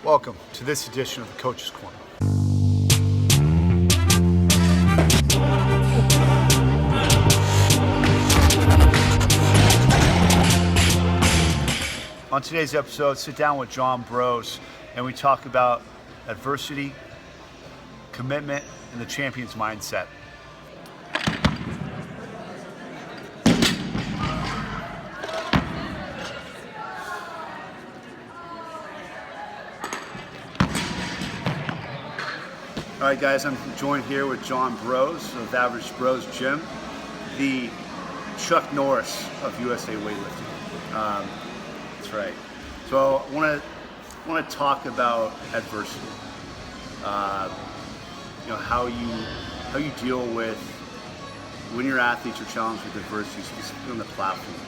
Welcome to this edition of the Coach's Corner. On today's episode, sit down with John Broz and we talk about adversity, commitment, and the champion's mindset. All right, guys, I'm joined here with John Broz of Average Bros Gym, the Chuck Norris of USA Weightlifting. That's right. So I want to talk about adversity. How you deal with when your athletes are challenged with adversity, specifically on the platform.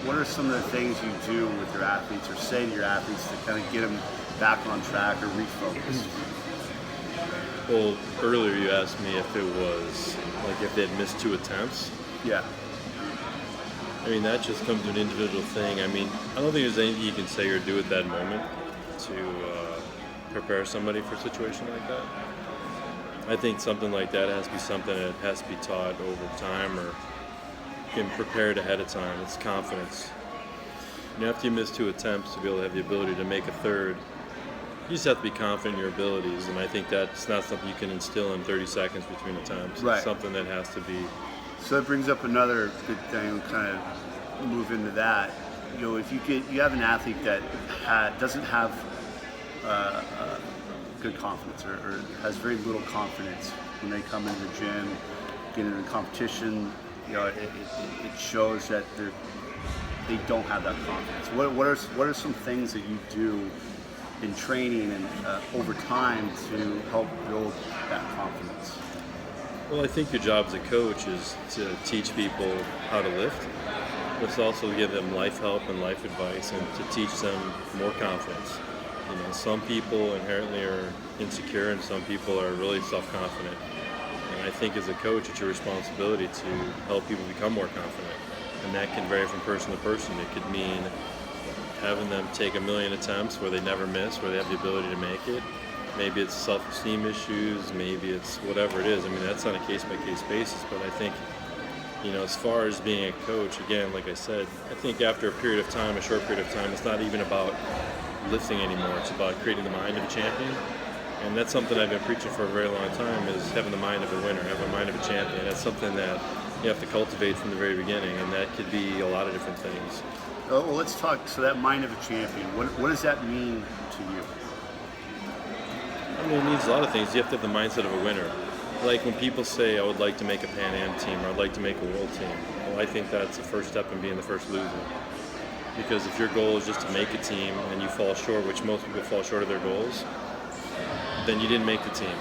What are some of the things you do with your athletes, or say to your athletes, to kind of get them back on track or refocus? Well, earlier you asked me if it was like if they had missed 2 attempts. Yeah. I mean, that just comes to an individual thing. I mean, I don't think there's anything you can say or do at that moment to prepare somebody for a situation like that. I think something like that has to be something that has to be taught over time or can prepared ahead of time. It's confidence. And after you miss 2 attempts, to be able to have the ability to make a third, you just have to be confident in your abilities. And I think that's not something you can instill in 30 seconds between attempts. Right. It's something that has to be. So that brings up another good thing. We'll kind of move into that. If you have an athlete that doesn't have good confidence or has very little confidence when they come into the gym, get into the competition, it shows that they don't have that confidence. What are some things that you do in training and over time to help build that confidence? Well, I think your job as a coach is to teach people how to lift, but it's also to give them life help and life advice and to teach them more confidence. Some people inherently are insecure and some people are really self-confident. And I think as a coach, it's your responsibility to help people become more confident. And that can vary from person to person. It could mean having them take 1 million attempts where they never miss, where they have the ability to make it. Maybe it's self-esteem issues, maybe it's whatever it is. I mean, that's on a case-by-case basis, but I think, as far as being a coach, again, like I said, I think after a period of time, a short period of time, it's not even about lifting anymore. It's about creating the mind of a champion. And that's something I've been preaching for a very long time, is having the mind of a winner, having the mind of a champion. That's something that you have to cultivate from the very beginning, and that could be a lot of different things. Well, let's talk. So that mind of a champion, what does that mean to you? I mean, it means a lot of things. You have to have the mindset of a winner. Like when people say, I would like to make a Pan Am team, or I'd like to make a world team. Well, I think that's the first step in being the first loser. Because if your goal is just to make a team and you fall short, which most people fall short of their goals, then you didn't make the team.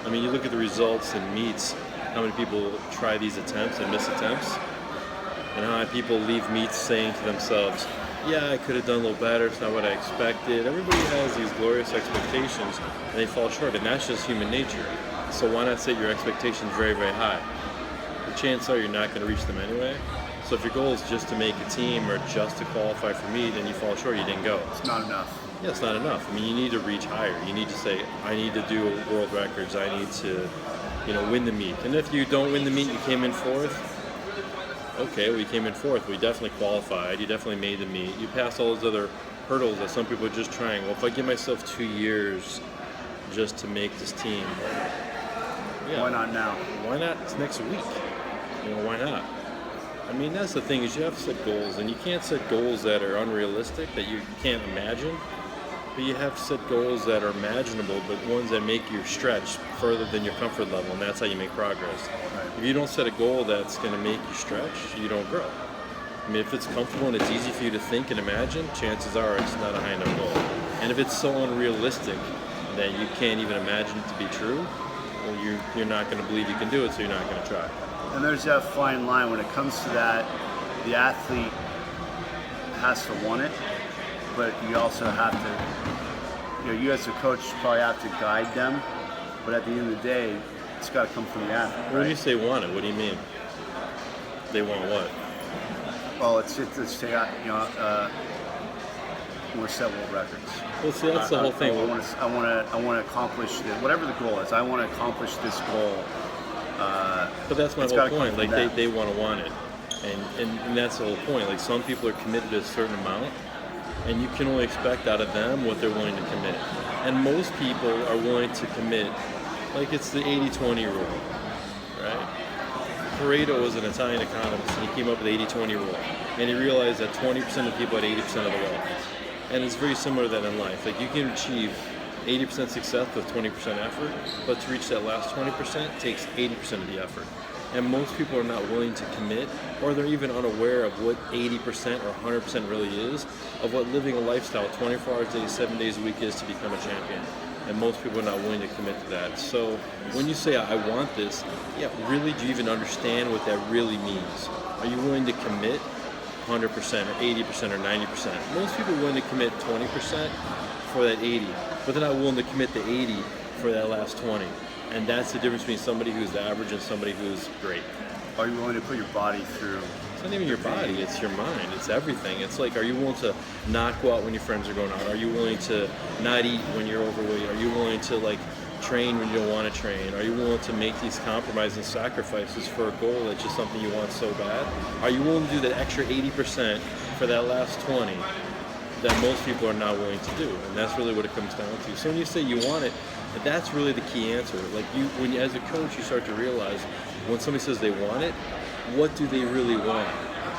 I mean, you look at the results in meets, how many people try these attempts and miss attempts, and how many people leave meets saying to themselves, yeah, I could have done a little better, it's not what I expected. Everybody has these glorious expectations and they fall short, and that's just human nature. So why not set your expectations very, very high? The chances are you're not going to reach them anyway. So if your goal is just to make a team or just to qualify for meet and you fall short, you didn't go. It's not enough. Yeah, it's not enough. I mean, you need to reach higher. You need to say, I need to do world records. I need to, win the meet. And if you don't win the meet, you came in 4th. Okay, well, you came in 4th. We definitely qualified. You definitely made the meet. You passed all those other hurdles that some people are just trying. Well, if I give myself 2 years just to make this team, yeah, why not now? Why not next week? Why not? I mean, that's the thing, is you have to set goals, and you can't set goals that are unrealistic, that you can't imagine, but you have to set goals that are imaginable, but ones that make you stretch further than your comfort level, and that's how you make progress. Right. If you don't set a goal that's going to make you stretch, you don't grow. I mean, if it's comfortable and it's easy for you to think and imagine, chances are it's not a high enough goal. And if it's so unrealistic that you can't even imagine it to be true, well, you're not going to believe you can do it, so you're not going to try. And there's that fine line when it comes to that. The athlete has to want it, but you also have to, you as a coach probably have to guide them. But at the end of the day, it's got to come from the athlete. When you say want it, what do you mean? They want what? Well, it's want to set world records. Well, see, that's the whole thing. I want to accomplish whatever the goal is. I want to accomplish this goal. But that's my It's whole gotta come point. from Like them. they want it, and that's the whole point. Like some people are committed to a certain amount, and you can only expect out of them what they're willing to commit. And most people are willing to commit, like it's the 80-20 rule, right? Pareto was an Italian economist, and he came up with the 80-20 rule, and he realized that 20% of people had 80% of the wealth. And it's very similar to that in life. Like you can achieve 80% success with 20% effort, but to reach that last 20% takes 80% of the effort. And most people are not willing to commit, or they're even unaware of what 80% or 100% really is, of what living a lifestyle 24 hours a day, 7 days a week is to become a champion. And most people are not willing to commit to that. So when you say, I want this, yeah, really, do you even understand what that really means? Are you willing to commit 100% or 80% or 90%? Most people are willing to commit 20% for that 80, but they're not willing to commit the 80 for that last 20. And that's the difference between somebody who's average and somebody who's great. Are you willing to put your body through? It's not even your body, it's your mind, it's everything. It's like, are you willing to not go out when your friends are going out? Are you willing to not eat when you're overweight? Are you willing to like train when you don't want to train? Are you willing to make these compromises and sacrifices for a goal that's just something you want so bad? Are you willing to do that extra 80% for that last 20 that most people are not willing to do? And that's really what it comes down to. So when you say you want it, that's really the key answer. Like when you, as a coach, you start to realize when somebody says they want it, what do they really want?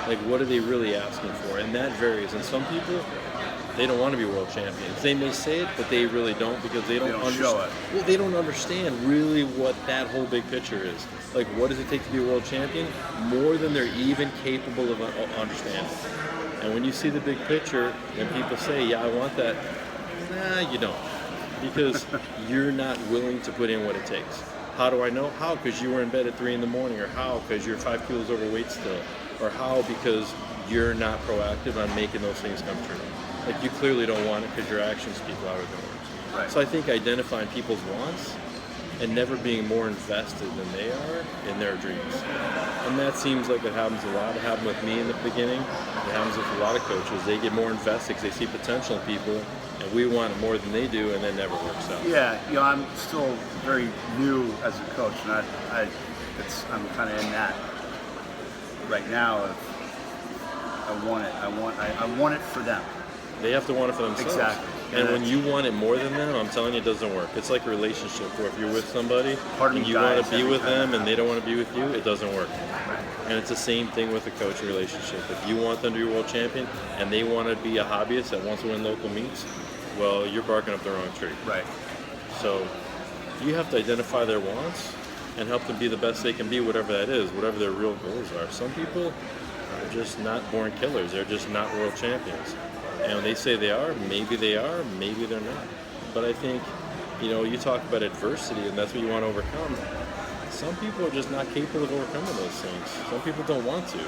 Like what are they really asking for? And that varies. And some people, they don't want to be world champions. They may say it, but they really don't because they don't show it. Well, they don't understand really what that whole big picture is. Like what does it take to be a world champion? More than they're even capable of understanding. And when you see the big picture and people say, yeah, I want that, nah, you don't. Because you're not willing to put in what it takes. How do I know? How? Because you were in bed at 3 in the morning, or how? Because you're 5 kilos overweight still, or how? Because you're not proactive on making those things come true. Like you clearly don't want it because your actions speak louder than words. Right. So I think identifying people's wants and never being more invested than they are in their dreams. And that seems like it happens a lot. It happened with me in the beginning. It happens with a lot of coaches. They get more invested because they see potential in people, and we want it more than they do, and that never works out. Yeah, I'm still very new as a coach, and I'm kind of in that right now. I want it for them. They have to want it for themselves. Exactly. And when you want it more than them, I'm telling you, it doesn't work. It's like a relationship where if you're with somebody Part of and me you want dies to be every with time. them and they don't want to be with you, it doesn't work. Right. And it's the same thing with a coaching relationship. If you want them to be world champion and they want to be a hobbyist that wants to win local meets, well, you're barking up the wrong tree. Right. So you have to identify their wants and help them be the best they can be, whatever that is, whatever their real goals are. Some people are just not born killers. They're just not world champions. And when they say they are, maybe they're not. But I think, you talk about adversity and that's what you want to overcome. Some people are just not capable of overcoming those things. Some people don't want to.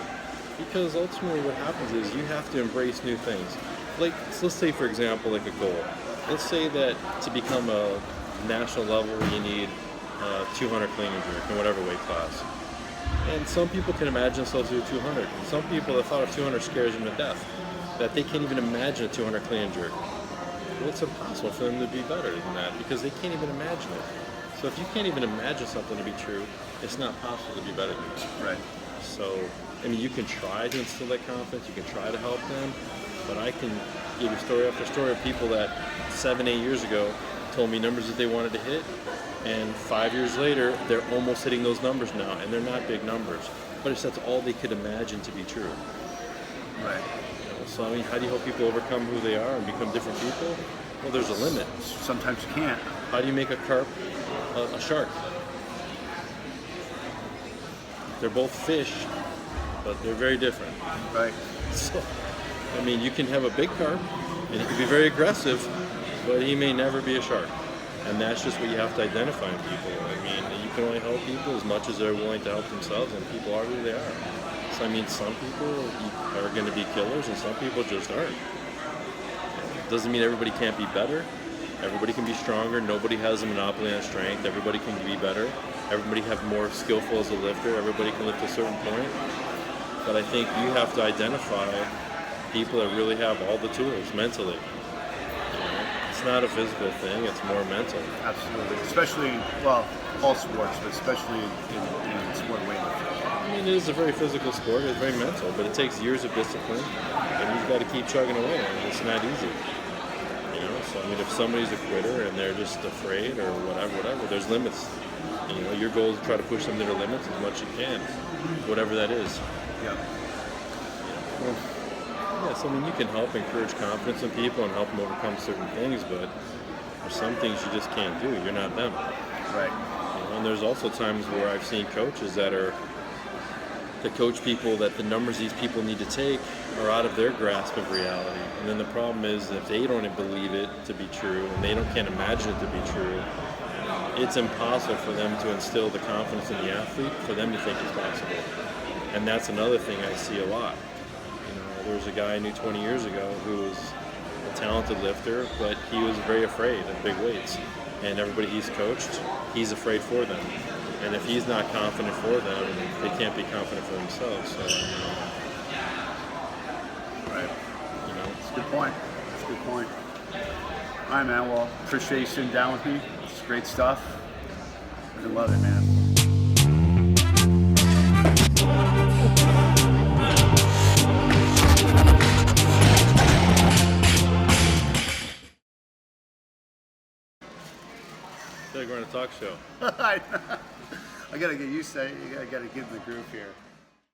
Because ultimately what happens is you have to embrace new things. Like, let's say, for example, like a goal. Let's say that to become a national level, you need 200 clean and jerk in whatever weight class. And some people can imagine themselves doing 200. And some people, the thought of 200 scares them to death. That they can't even imagine a 200 clean and jerk. Well, it's impossible for them to be better than that because they can't even imagine it. So if you can't even imagine something to be true, it's not possible to be better than you. Right. So, you can try to instill that confidence, you can try to help them, but I can give you story after story of people that 7-8 years ago told me numbers that they wanted to hit, and 5 years later, they're almost hitting those numbers now, and they're not big numbers, but that's all they could imagine to be true. Right. So, how do you help people overcome who they are and become different people? Well, there's a limit. Sometimes you can't. How do you make a carp a shark? They're both fish, but they're very different. Right. So, you can have a big carp, and he can be very aggressive, but he may never be a shark. And that's just what you have to identify in people. You can only help people as much as they're willing to help themselves, and people are who they are. So, some people are going to be killers, and some people just aren't. Doesn't mean everybody can't be better. Everybody can be stronger. Nobody has a monopoly on strength. Everybody can be better. Everybody have more skillful as a lifter. Everybody can lift a certain point. But I think you have to identify people that really have all the tools mentally not a physical thing; it's more mental. Absolutely, especially all sports, but especially in sport weightlifting. I mean, it is a very physical sport. It's very mental, but it takes years of discipline, and you've got to keep chugging away. And it's not easy. You know, so I mean, if somebody's a quitter and they're just afraid or whatever, there's limits. You know, your goal is to try to push them to their limits as much as you can, whatever that is. Yeah. Well, yes, I mean, you can help encourage confidence in people and help them overcome certain things, but there's some things you just can't do. You're not them. Right. You know, and there's also times where I've seen coaches that coach people that the numbers these people need to take are out of their grasp of reality. And then the problem is if they don't believe it to be true and can't imagine it to be true, it's impossible for them to instill the confidence in the athlete for them to think it's possible. And that's another thing I see a lot. You know, there was a guy I knew 20 years ago who was a talented lifter, but he was very afraid of big weights. And everybody he's coached, he's afraid for them. And if he's not confident for them, they can't be confident for themselves. So, Right. you know, That's a good point. That's a good point. All right, man. Well, appreciate you sitting down with me. It's great stuff. I love it, man. I feel like we're on a talk show. I gotta get used to it. I gotta get in the groove here.